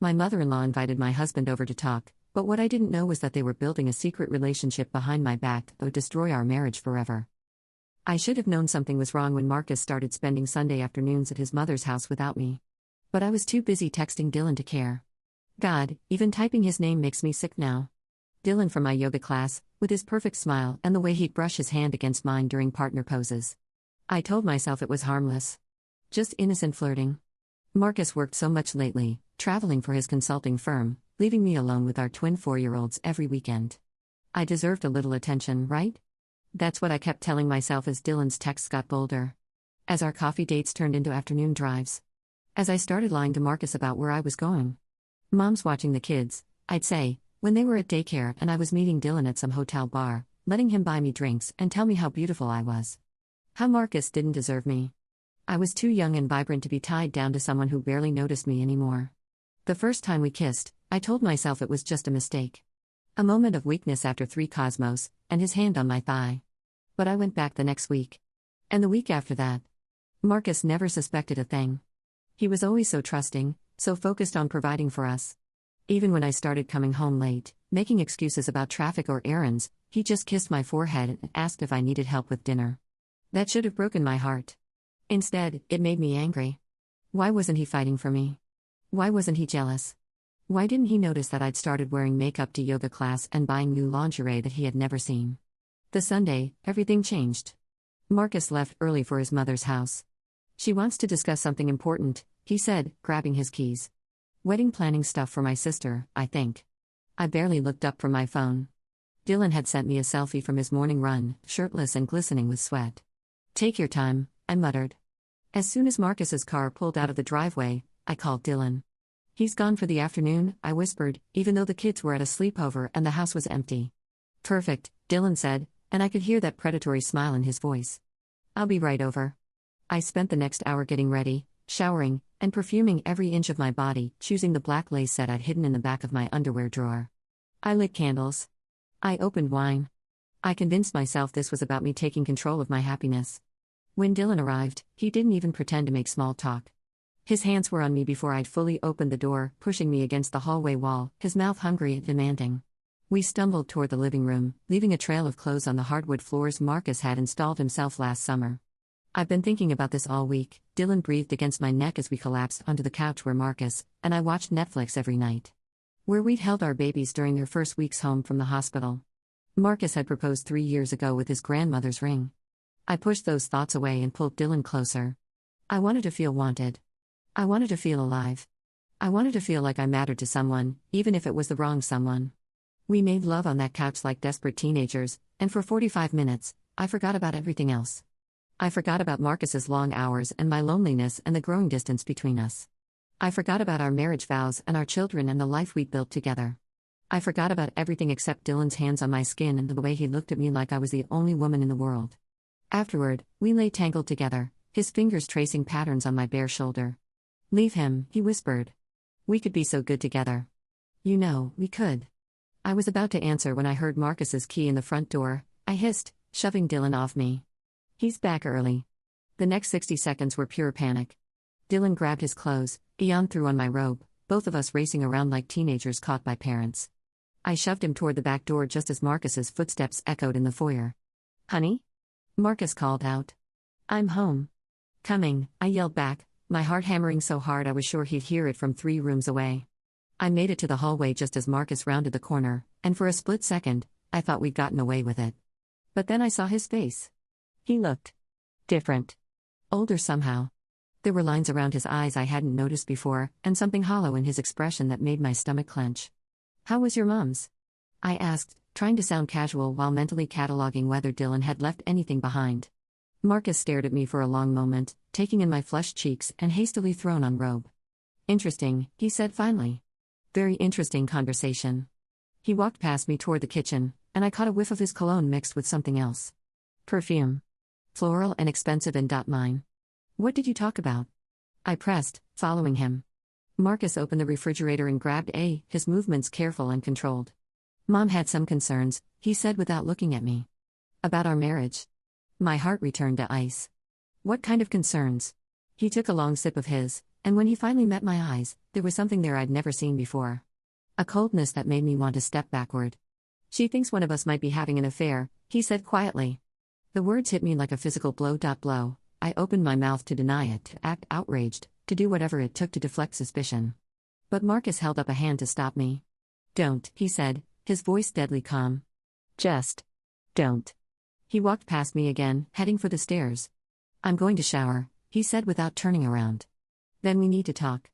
My mother-in-law invited my husband over to talk, but what I didn't know was that they were building a secret relationship behind my back that would destroy our marriage forever. I should have known something was wrong when Marcus started spending Sunday afternoons at his mother's house without me. But I was too busy texting Dylan to care. God, even typing his name makes me sick now. Dylan from my yoga class, with his perfect smile and the way he'd brush his hand against mine during partner poses. I told myself it was harmless. Just innocent flirting. Marcus worked so much lately, traveling for his consulting firm, leaving me alone with our twin 4-year-olds every weekend. I deserved a little attention, right? That's what I kept telling myself as Dylan's texts got bolder. As our coffee dates turned into afternoon drives. As I started lying to Marcus about where I was going. Mom's watching the kids, I'd say, when they were at daycare and I was meeting Dylan at some hotel bar, letting him buy me drinks and tell me how beautiful I was. How Marcus didn't deserve me. I was too young and vibrant to be tied down to someone who barely noticed me anymore. The first time we kissed, I told myself it was just a mistake. A moment of weakness after 3 Cosmos, and his hand on my thigh. But I went back the next week. And the week after that. Marcus never suspected a thing. He was always so trusting, so focused on providing for us. Even when I started coming home late, making excuses about traffic or errands, he just kissed my forehead and asked if I needed help with dinner. That should have broken my heart. Instead, it made me angry. Why wasn't he fighting for me? Why wasn't he jealous? Why didn't he notice that I'd started wearing makeup to yoga class and buying new lingerie that he had never seen? The Sunday, everything changed. Marcus left early for his mother's house. She wants to discuss something important, he said, grabbing his keys. Wedding planning stuff for my sister, I think. I barely looked up from my phone. Dylan had sent me a selfie from his morning run, shirtless and glistening with sweat. Take your time, I muttered. As soon as Marcus's car pulled out of the driveway, I called Dylan. He's gone for the afternoon, I whispered, even though the kids were at a sleepover and the house was empty. Perfect, Dylan said, and I could hear that predatory smile in his voice. I'll be right over. I spent the next hour getting ready, showering, and perfuming every inch of my body, choosing the black lace set I'd hidden in the back of my underwear drawer. I lit candles. I opened wine. I convinced myself this was about me taking control of my happiness. When Dylan arrived, he didn't even pretend to make small talk. His hands were on me before I'd fully opened the door, pushing me against the hallway wall, his mouth hungry and demanding. We stumbled toward the living room, leaving a trail of clothes on the hardwood floors Marcus had installed himself last summer. I've been thinking about this all week, Dylan breathed against my neck as we collapsed onto the couch where Marcus and I watched Netflix every night. Where we'd held our babies during their first weeks home from the hospital. Marcus had proposed 3 years ago with his grandmother's ring. I pushed those thoughts away and pulled Dylan closer. I wanted to feel wanted. I wanted to feel alive. I wanted to feel like I mattered to someone, even if it was the wrong someone. We made love on that couch like desperate teenagers, and for 45 minutes, I forgot about everything else. I forgot about Marcus's long hours and my loneliness and the growing distance between us. I forgot about our marriage vows and our children and the life we'd built together. I forgot about everything except Dylan's hands on my skin and the way he looked at me like I was the only woman in the world. Afterward, we lay tangled together, his fingers tracing patterns on my bare shoulder. Leave him, he whispered. We could be so good together. You know, we could. I was about to answer when I heard Marcus's key in the front door. I hissed, shoving Dylan off me. He's back early. The next 60 seconds were pure panic. Dylan grabbed his clothes, Ian threw on my robe, both of us racing around like teenagers caught by parents. I shoved him toward the back door just as Marcus's footsteps echoed in the foyer. Honey? Marcus called out. I'm home. Coming, I yelled back, my heart hammering so hard I was sure he'd hear it from 3 rooms away. I made it to the hallway just as Marcus rounded the corner, and for a split second, I thought we'd gotten away with it. But then I saw his face. He looked different. Older somehow. There were lines around his eyes I hadn't noticed before, and something hollow in his expression that made my stomach clench. How was your mom's? I asked, trying to sound casual while mentally cataloging whether Dylan had left anything behind. Marcus stared at me for a long moment, taking in my flushed cheeks and hastily thrown on robe. Interesting, he said finally. Very interesting conversation. He walked past me toward the kitchen, and I caught a whiff of his cologne mixed with something else. Perfume. Floral and expensive and mine. What did you talk about? I pressed, following him. Marcus opened the refrigerator and grabbed his movements careful and controlled. Mom had some concerns, he said without looking at me. About our marriage. My heart returned to ice. What kind of concerns? He took a long sip of his, And when he finally met my eyes, there was something there I'd never seen before. A coldness that made me want to step backward. "She thinks one of us might be having an affair," he said quietly. The words hit me like a physical blow. I opened my mouth to deny it, to act outraged, to do whatever it took to deflect suspicion. But Marcus held up a hand to stop me. "Don't," he said, his voice deadly calm. "Just don't." He walked past me again, heading for the stairs. "I'm going to shower," he said without turning around. "Then we need to talk."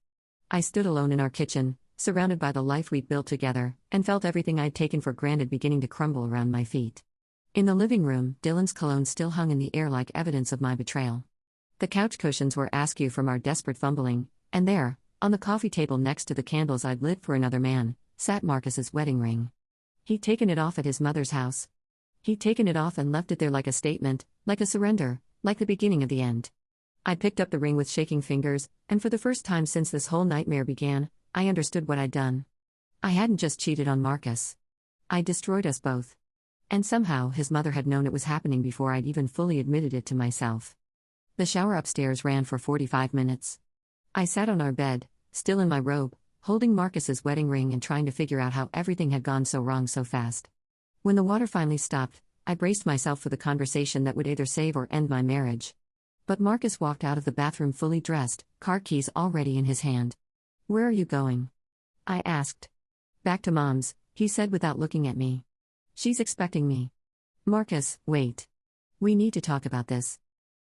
I stood alone in our kitchen, surrounded by the life we'd built together, and felt everything I'd taken for granted beginning to crumble around my feet. In the living room, Dylan's cologne still hung in the air like evidence of my betrayal. The couch cushions were askew from our desperate fumbling, and there, on the coffee table next to the candles I'd lit for another man, sat Marcus's wedding ring. He'd taken it off at his mother's house. He'd taken it off and left it there like a statement, like a surrender, like the beginning of the end. I picked up the ring with shaking fingers, and for the first time since this whole nightmare began, I understood what I'd done. I hadn't just cheated on Marcus. I destroyed us both. And somehow his mother had known it was happening before I'd even fully admitted it to myself. The shower upstairs ran for 45 minutes. I sat on our bed, still in my robe, holding Marcus's wedding ring and trying to figure out how everything had gone so wrong so fast. When the water finally stopped, I braced myself for the conversation that would either save or end my marriage. But Marcus walked out of the bathroom fully dressed, car keys already in his hand. "Where are you going?" I asked. "Back to Mom's," he said without looking at me. "She's expecting me." "Marcus, wait. We need to talk about this."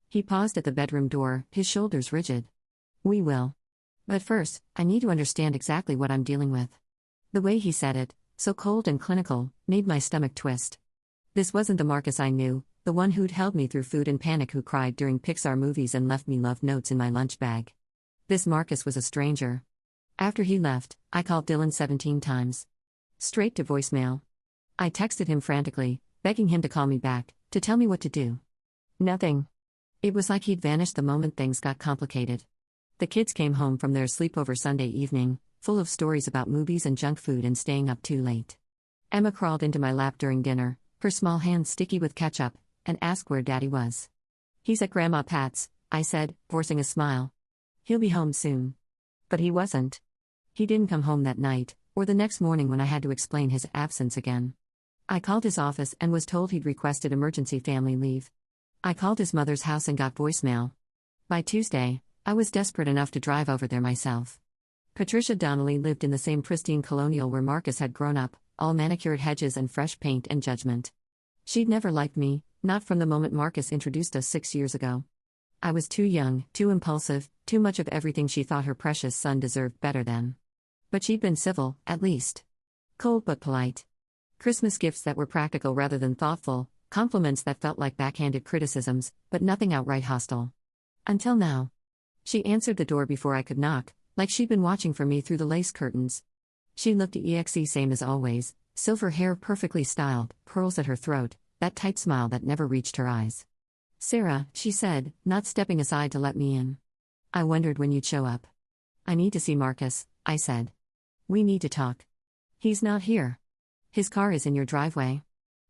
He paused at the bedroom door, his shoulders rigid. "We will. But first, I need to understand exactly what I'm dealing with." The way he said it, so cold and clinical, made my stomach twist. This wasn't the Marcus I knew, the one who'd held me through food and panic, who cried during Pixar movies and left me love notes in my lunch bag. This Marcus was a stranger. After he left, I called Dylan 17 times. Straight to voicemail. I texted him frantically, begging him to call me back, to tell me what to do. Nothing. It was like he'd vanished the moment things got complicated. The kids came home from their sleepover Sunday evening, full of stories about movies and junk food and staying up too late. Emma crawled into my lap during dinner, her small hands sticky with ketchup, and asked where Daddy was. "He's at Grandma Pat's," I said, forcing a smile. "He'll be home soon." But he wasn't. He didn't come home that night, or the next morning when I had to explain his absence again. I called his office and was told he'd requested emergency family leave. I called his mother's house and got voicemail. By Tuesday, I was desperate enough to drive over there myself. Patricia Donnelly lived in the same pristine colonial where Marcus had grown up, all manicured hedges and fresh paint and judgment. She'd never liked me, not from the moment Marcus introduced us 6 years ago. I was too young, too impulsive, too much of everything she thought her precious son deserved better than. But she'd been civil, at least. Cold but polite. Christmas gifts that were practical rather than thoughtful, compliments that felt like backhanded criticisms, but nothing outright hostile. Until now. She answered the door before I could knock, like she'd been watching for me through the lace curtains. She looked EXE same as always, silver hair perfectly styled, pearls at her throat, that tight smile that never reached her eyes. "Sarah," she said, not stepping aside to let me in. "I wondered when you'd show up." "I need to see Marcus," I said. "We need to talk." "He's not here. His car is in your driveway."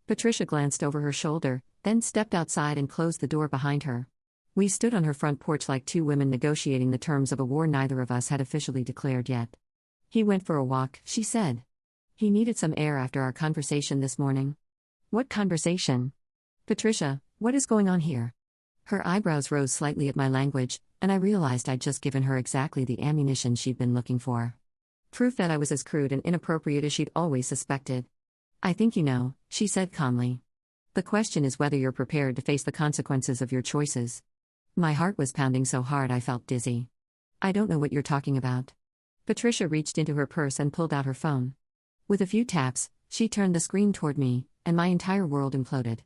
Patricia glanced over her shoulder, then stepped outside and closed the door behind her. We stood on her front porch like two women negotiating the terms of a war neither of us had officially declared yet. "He went for a walk," she said. "He needed some air after our conversation this morning." "What conversation?" "Patricia, what is going on here?" Her eyebrows rose slightly at my language, and I realized I'd just given her exactly the ammunition she'd been looking for. Proof that I was as crude and inappropriate as she'd always suspected. "I think you know," she said calmly. "The question is whether you're prepared to face the consequences of your choices." My heart was pounding so hard I felt dizzy. "I don't know what you're talking about." Patricia reached into her purse and pulled out her phone. With a few taps, she turned the screen toward me, and my entire world imploded.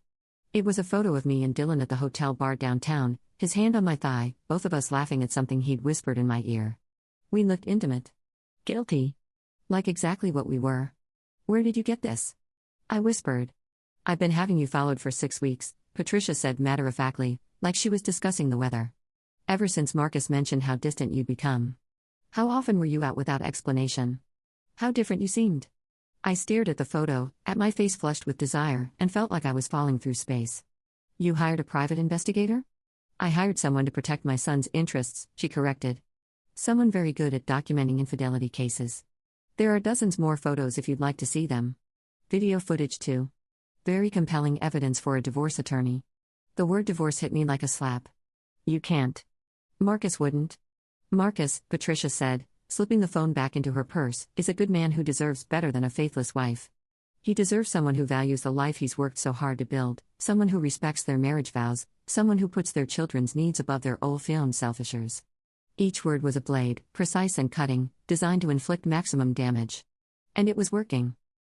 It was a photo of me and Dylan at the hotel bar downtown, his hand on my thigh, both of us laughing at something he'd whispered in my ear. We looked intimate. Guilty. Like exactly what we were. "Where did you get this?" I whispered. "I've been having you followed for 6 weeks, Patricia said matter-of-factly, like she was discussing the weather. "Ever since Marcus mentioned how distant you'd become. How often were you out without explanation? How different you seemed." I stared at the photo, at my face flushed with desire, and felt like I was falling through space. "You hired a private investigator?" "I hired someone to protect my son's interests," she corrected. Someone very good at documenting infidelity cases. There are dozens more photos if you'd like to see them. Video footage too. Very compelling evidence for a divorce attorney. The word divorce hit me like a slap. You can't. Marcus wouldn't. Marcus, Patricia said, slipping the phone back into her purse, is a good man who deserves better than a faithless wife. He deserves someone who values the life he's worked so hard to build, someone who respects their marriage vows, someone who puts their children's needs above their own selfishness. Each word was a blade, precise and cutting, designed to inflict maximum damage. And it was working.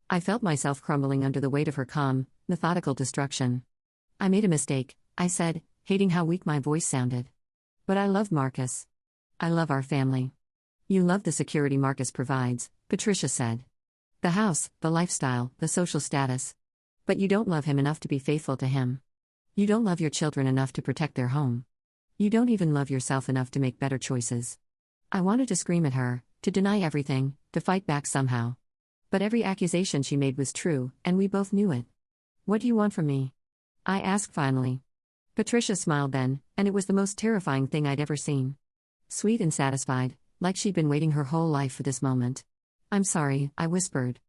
I felt myself crumbling under the weight of her calm, methodical destruction. I made a mistake, I said, hating how weak my voice sounded. But I love Marcus. I love our family. You love the security Marcus provides, Patricia said. The house, the lifestyle, the social status. But you don't love him enough to be faithful to him. You don't love your children enough to protect their home. You don't even love yourself enough to make better choices. I wanted to scream at her, to deny everything, to fight back somehow. But every accusation she made was true, and we both knew it. What do you want from me? I asked finally. Patricia smiled then, and it was the most terrifying thing I'd ever seen. Sweet and satisfied, like she'd been waiting her whole life for this moment. I'm sorry, I whispered.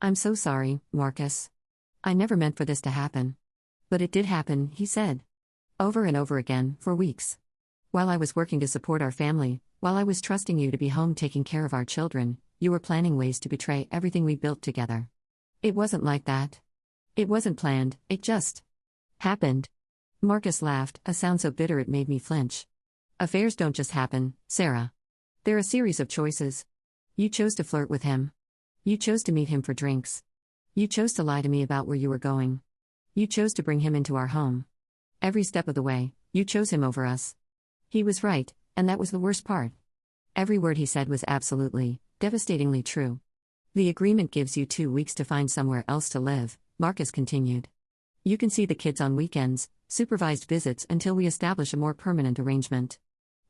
I'm so sorry, Marcus. I never meant for this to happen. But it did happen, he said. Over and over again, for weeks. While I was working to support our family, while I was trusting you to be home taking care of our children, you were planning ways to betray everything we built together. It wasn't like that. It wasn't planned, it just happened. Marcus laughed, a sound so bitter it made me flinch. Affairs don't just happen, Sarah. They're a series of choices. You chose to flirt with him. You chose to meet him for drinks. You chose to lie to me about where you were going. You chose to bring him into our home. Every step of the way, you chose him over us. He was right, and that was the worst part. Every word he said was absolutely, devastatingly true. The agreement gives you 2 weeks to find somewhere else to live, Marcus continued. You can see the kids on weekends, supervised visits until we establish a more permanent arrangement.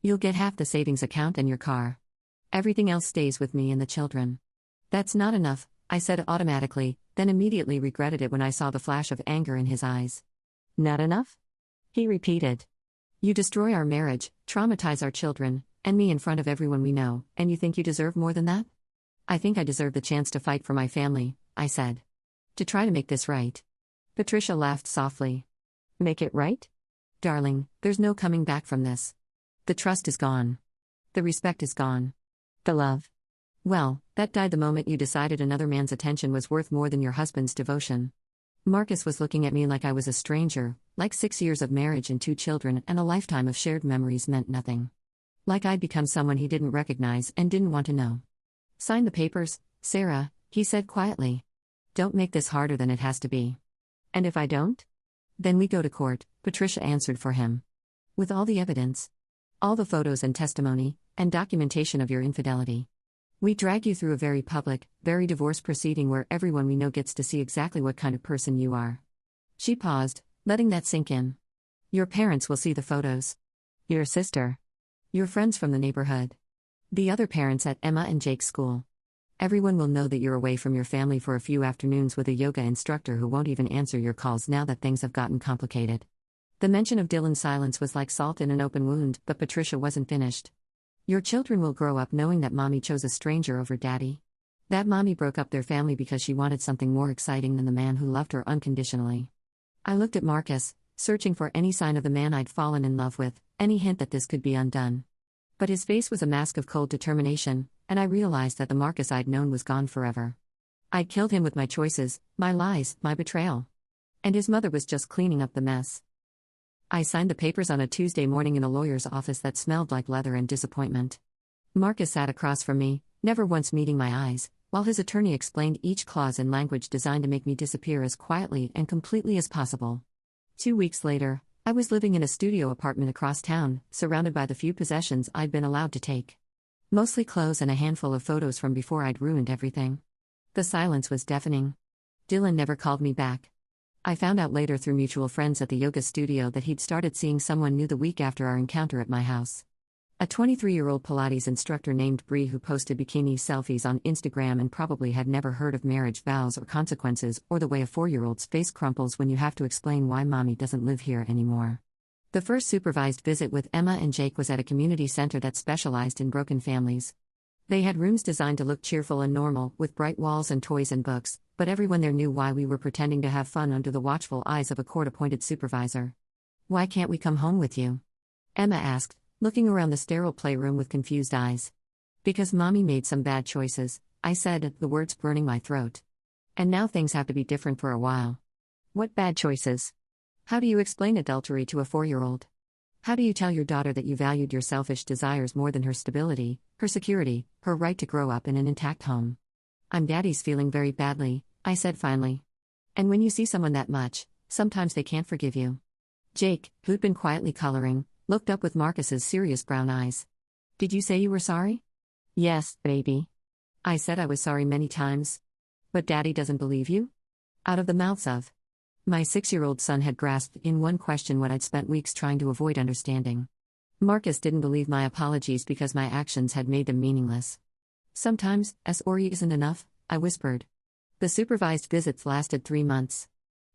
You'll get half the savings account and your car. Everything else stays with me and the children. That's not enough, I said automatically, then immediately regretted it when I saw the flash of anger in his eyes. Not enough? He repeated. You destroy our marriage, traumatize our children, and me in front of everyone we know, and you think you deserve more than that? I think I deserve the chance to fight for my family, I said. To try to make this right. Patricia laughed softly. Make it right? Darling, there's no coming back from this. The trust is gone. The respect is gone. The love. Well, that died the moment you decided another man's attention was worth more than your husband's devotion. Marcus was looking at me like I was a stranger, like 6 years of marriage and 2 children and a lifetime of shared memories meant nothing. Like I'd become someone he didn't recognize and didn't want to know. Sign the papers, Sarah, he said quietly. Don't make this harder than it has to be. And if I don't? Then we go to court, Patricia answered for him. With all the evidence. All the photos and testimony, and documentation of your infidelity. We drag you through a very public, very divorce proceeding where everyone we know gets to see exactly what kind of person you are. She paused, letting that sink in. Your parents will see the photos. Your sister. Your friends from the neighborhood. The other parents at Emma and Jake's school. Everyone will know that you're away from your family for a few afternoons with a yoga instructor who won't even answer your calls now that things have gotten complicated. The mention of Dylan's silence was like salt in an open wound, but Patricia wasn't finished. Your children will grow up knowing that mommy chose a stranger over daddy. That mommy broke up their family because she wanted something more exciting than the man who loved her unconditionally. I looked at Marcus, searching for any sign of the man I'd fallen in love with, any hint that this could be undone. But his face was a mask of cold determination, and I realized that the Marcus I'd known was gone forever. I'd killed him with my choices, my lies, my betrayal. And his mother was just cleaning up the mess. I signed the papers on a Tuesday morning in a lawyer's office that smelled like leather and disappointment. Marcus sat across from me, never once meeting my eyes, while his attorney explained each clause in language designed to make me disappear as quietly and completely as possible. 2 weeks later, I was living in a studio apartment across town, surrounded by the few possessions I'd been allowed to take. Mostly clothes and a handful of photos from before I'd ruined everything. The silence was deafening. Dylan never called me back. I found out later through mutual friends at the yoga studio that he'd started seeing someone new the week after our encounter at my house. A 23-year-old Pilates instructor named Bree who posted bikini selfies on Instagram and probably had never heard of marriage vows or consequences or the way a 4-year-old's face crumples when you have to explain why mommy doesn't live here anymore. The first supervised visit with Emma and Jake was at a community center that specialized in broken families. They had rooms designed to look cheerful and normal, with bright walls and toys and books, but everyone there knew why we were pretending to have fun under the watchful eyes of a court-appointed supervisor. "Why can't we come home with you?" Emma asked, looking around the sterile playroom with confused eyes. "Because Mommy made some bad choices," I said, the words burning my throat. "And now things have to be different for a while." "What bad choices? How do you explain adultery to a 4-year-old? How do you tell your daughter that you valued your selfish desires more than her stability, her security, her right to grow up in an intact home?" "I'm Daddy's feeling very badly," I said finally. "And when you see someone that much, sometimes they can't forgive you." Jake, who'd been quietly coloring, looked up with Marcus's serious brown eyes. "Did you say you were sorry?" "Yes, baby. I said I was sorry many times." "But Daddy doesn't believe you?" Out of the mouths of my 6-year-old son had grasped in one question what I'd spent weeks trying to avoid understanding. Marcus didn't believe my apologies because my actions had made them meaningless. "Sometimes, sorry isn't enough," I whispered. The supervised visits lasted 3 months.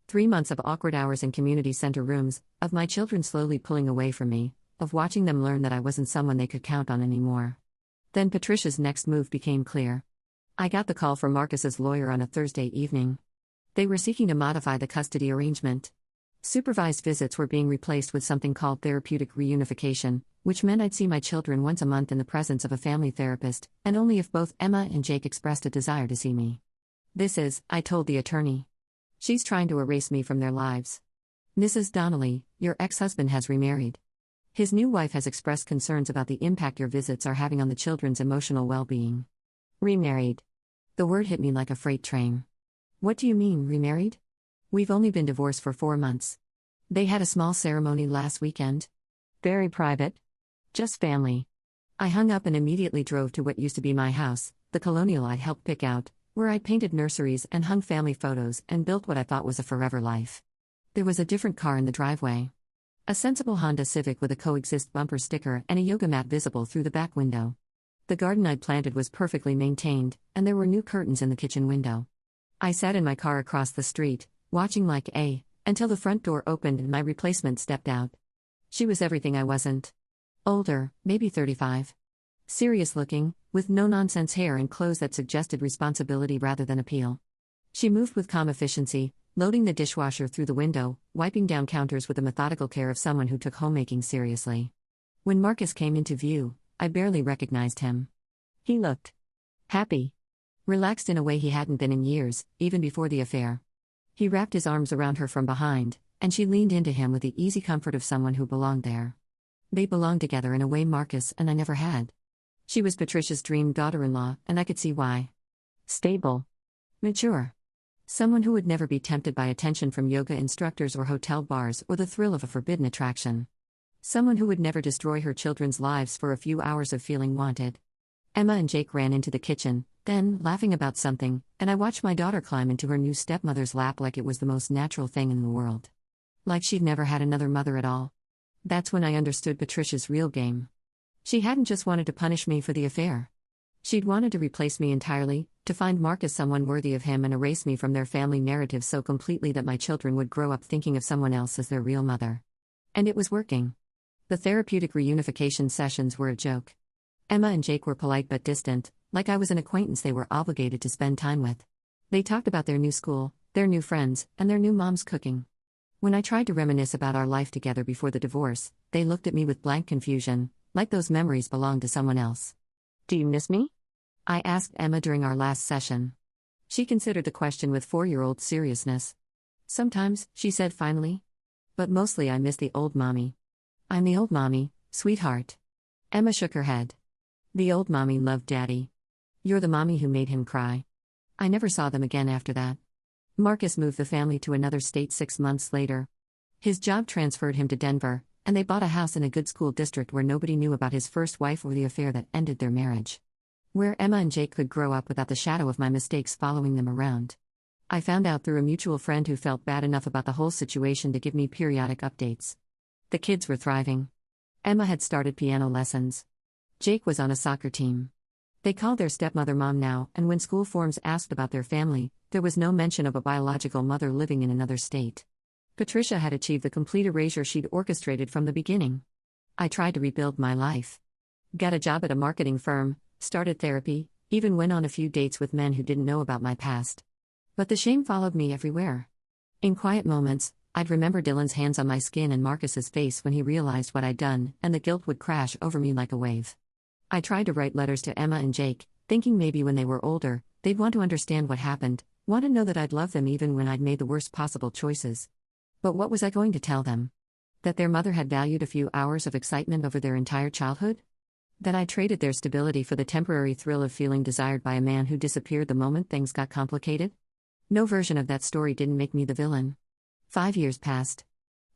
3 months of awkward hours in community center rooms, of my children slowly pulling away from me, of watching them learn that I wasn't someone they could count on anymore. Then Patricia's next move became clear. I got the call from Marcus's lawyer on a Thursday evening. They were seeking to modify the custody arrangement. Supervised visits were being replaced with something called therapeutic reunification, which meant I'd see my children once a month in the presence of a family therapist, and only if both Emma and Jake expressed a desire to see me. "This is," I told the attorney. "She's trying to erase me from their lives. Mrs. Donnelly, your ex-husband has remarried. His new wife has expressed concerns about the impact your visits are having on the children's emotional well-being." Remarried. The word hit me like a freight train. "What do you mean, remarried?" "We've only been divorced for 4 months. They had a small ceremony last weekend. Very private. Just family." I hung up and immediately drove to what used to be my house, the colonial I'd helped pick out, where I painted nurseries and hung family photos and built what I thought was a forever life. There was a different car in the driveway. A sensible Honda Civic with a coexist bumper sticker and a yoga mat visible through the back window. The garden I'd planted was perfectly maintained, and there were new curtains in the kitchen window. I sat in my car across the street, watching until the front door opened and my replacement stepped out. She was everything I wasn't. Older, maybe 35. Serious looking, with no-nonsense hair and clothes that suggested responsibility rather than appeal. She moved with calm efficiency, loading the dishwasher through the window, wiping down counters with the methodical care of someone who took homemaking seriously. When Marcus came into view, I barely recognized him. He looked happy. Relaxed in a way he hadn't been in years, even before the affair. He wrapped his arms around her from behind, and she leaned into him with the easy comfort of someone who belonged there. They belonged together in a way Marcus and I never had. She was Patricia's dream daughter-in-law, and I could see why. Stable. Mature. Someone who would never be tempted by attention from yoga instructors or hotel bars or the thrill of a forbidden attraction. Someone who would never destroy her children's lives for a few hours of feeling wanted. Emma and Jake ran into the kitchen, then, laughing about something, and I watched my daughter climb into her new stepmother's lap like it was the most natural thing in the world. Like she'd never had another mother at all. That's when I understood Patricia's real game. She hadn't just wanted to punish me for the affair. She'd wanted to replace me entirely, to find Marcus someone worthy of him and erase me from their family narrative so completely that my children would grow up thinking of someone else as their real mother. And it was working. The therapeutic reunification sessions were a joke. Emma and Jake were polite but distant, like I was an acquaintance they were obligated to spend time with. They talked about their new school, their new friends, and their new mom's cooking. When I tried to reminisce about our life together before the divorce, they looked at me with blank confusion, like those memories belonged to someone else. "Do you miss me?" I asked Emma during our last session. She considered the question with 4-year-old seriousness. "Sometimes," she said finally. "But mostly I miss the old mommy." "I'm the old mommy, sweetheart." Emma shook her head. "The old mommy loved Daddy. You're the mommy who made him cry." I never saw them again after that. Marcus moved the family to another state 6 months later. His job transferred him to Denver, and they bought a house in a good school district where nobody knew about his first wife or the affair that ended their marriage. Where Emma and Jake could grow up without the shadow of my mistakes following them around. I found out through a mutual friend who felt bad enough about the whole situation to give me periodic updates. The kids were thriving. Emma had started piano lessons. Jake was on a soccer team. They called their stepmother Mom now, and when school forms asked about their family, there was no mention of a biological mother living in another state. Patricia had achieved the complete erasure she'd orchestrated from the beginning. I tried to rebuild my life. Got a job at a marketing firm, started therapy, even went on a few dates with men who didn't know about my past. But the shame followed me everywhere. In quiet moments, I'd remember Dylan's hands on my skin and Marcus's face when he realized what I'd done, and the guilt would crash over me like a wave. I tried to write letters to Emma and Jake, thinking maybe when they were older, they'd want to understand what happened, want to know that I'd love them even when I'd made the worst possible choices. But what was I going to tell them? That their mother had valued a few hours of excitement over their entire childhood? That I traded their stability for the temporary thrill of feeling desired by a man who disappeared the moment things got complicated? No version of that story didn't make me the villain. 5 years passed.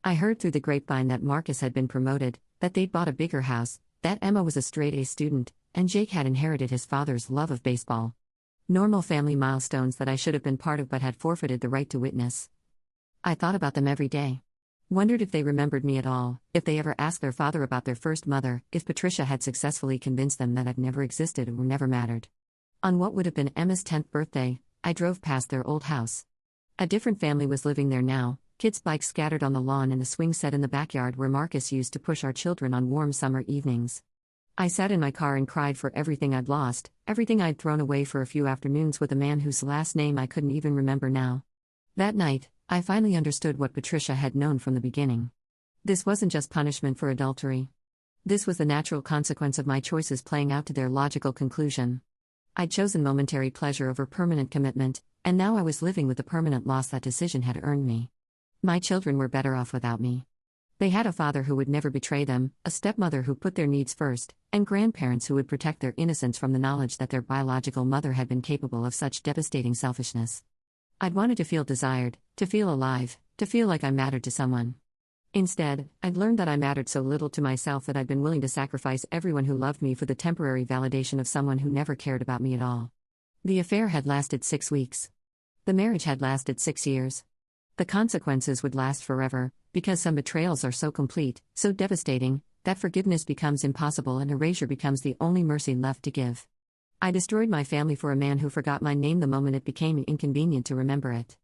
I heard through the grapevine that Marcus had been promoted, that they'd bought a bigger house, that Emma was a straight-A student, and Jake had inherited his father's love of baseball. Normal family milestones that I should have been part of but had forfeited the right to witness. I thought about them every day. Wondered if they remembered me at all, if they ever asked their father about their first mother, if Patricia had successfully convinced them that I'd never existed or never mattered. On what would have been Emma's 10th birthday, I drove past their old house. A different family was living there now, kids' bikes scattered on the lawn and the swing set in the backyard where Marcus used to push our children on warm summer evenings. I sat in my car and cried for everything I'd lost, everything I'd thrown away for a few afternoons with a man whose last name I couldn't even remember now. That night, I finally understood what Patricia had known from the beginning. This wasn't just punishment for adultery. This was the natural consequence of my choices playing out to their logical conclusion. I'd chosen momentary pleasure over permanent commitment, and now I was living with the permanent loss that decision had earned me. My children were better off without me. They had a father who would never betray them, a stepmother who put their needs first, and grandparents who would protect their innocence from the knowledge that their biological mother had been capable of such devastating selfishness. I'd wanted to feel desired, to feel alive, to feel like I mattered to someone. Instead, I'd learned that I mattered so little to myself that I'd been willing to sacrifice everyone who loved me for the temporary validation of someone who never cared about me at all. The affair had lasted 6 weeks. The marriage had lasted 6 years. The consequences would last forever, because some betrayals are so complete, so devastating, that forgiveness becomes impossible and erasure becomes the only mercy left to give. I destroyed my family for a man who forgot my name the moment it became inconvenient to remember it.